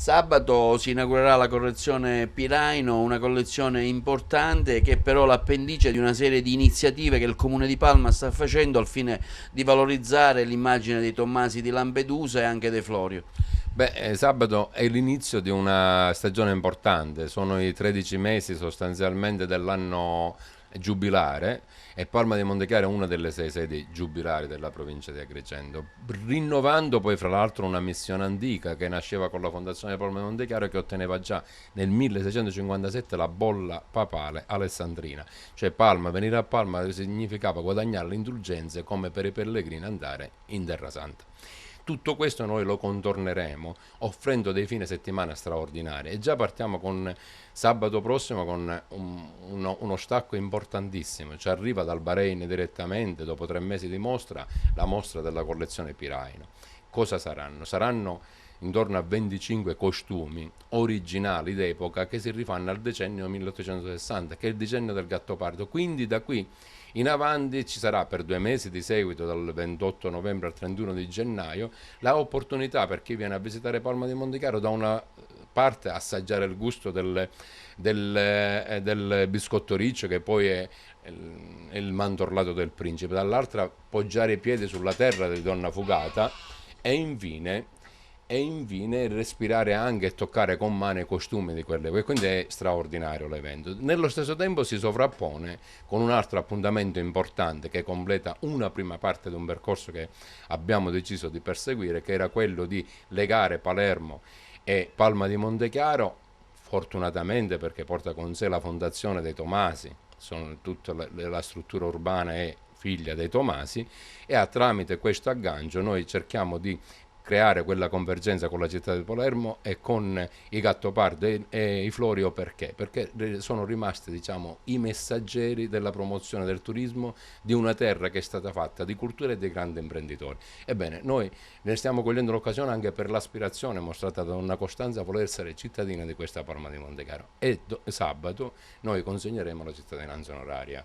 Sabato si inaugurerà la collezione Piraino, una collezione importante che è però l'appendice di una serie di iniziative che il Comune di Palma sta facendo al fine di valorizzare l'immagine dei Tommasi di Lampedusa e anche dei Florio. Sabato è l'inizio di una stagione importante, sono i 13 mesi sostanzialmente dell'anno giubilare e Palma di Montechiaro è una delle 6 sedi giubilari della provincia di Agrigento, rinnovando poi fra l'altro una missione antica che nasceva con la fondazione di Palma di Montechiaro e che otteneva già nel 1657 la bolla papale alessandrina, cioè Palma, venire a Palma significava guadagnare le indulgenze come per i pellegrini andare in Terra Santa. Tutto questo noi lo contorneremo offrendo dei fine settimana straordinari e già partiamo con sabato prossimo con uno stacco importantissimo. Ci arriva dal Bahrain direttamente, dopo 3 mesi di mostra, la mostra della collezione Piraino. Cosa saranno? Saranno intorno a 25 costumi originali d'epoca che si rifanno al decennio 1860, che è il decennio del Gattopardo. Quindi da qui in avanti ci sarà per 2 mesi di seguito, dal 28 novembre al 31 di gennaio, la opportunità per chi viene a visitare Palma di Montechiaro da una parte assaggiare il gusto del biscotto riccio che poi è il mandorlato del principe, dall'altra poggiare i piedi sulla terra di Donna Fugata e infine respirare anche e toccare con mano i costumi di quelle. Quindi è straordinario l'evento. Nello stesso tempo si sovrappone con un altro appuntamento importante che completa una prima parte di un percorso che abbiamo deciso di perseguire, che era quello di legare Palermo e Palma di Montechiaro, fortunatamente perché porta con sé la fondazione dei Tomasi, tutta la struttura urbana è figlia dei Tomasi, e tramite questo aggancio noi cerchiamo di creare quella convergenza con la città di Palermo e con i Gattopardo e i Florio. Perché? Perché sono rimasti, diciamo, i messaggeri della promozione del turismo di una terra che è stata fatta di cultura e dei grandi imprenditori. Ebbene, noi ne stiamo cogliendo l'occasione anche per l'aspirazione mostrata da Donna Costanza a voler essere cittadina di questa Palma di Montechiaro, e sabato noi consegneremo la cittadinanza onoraria.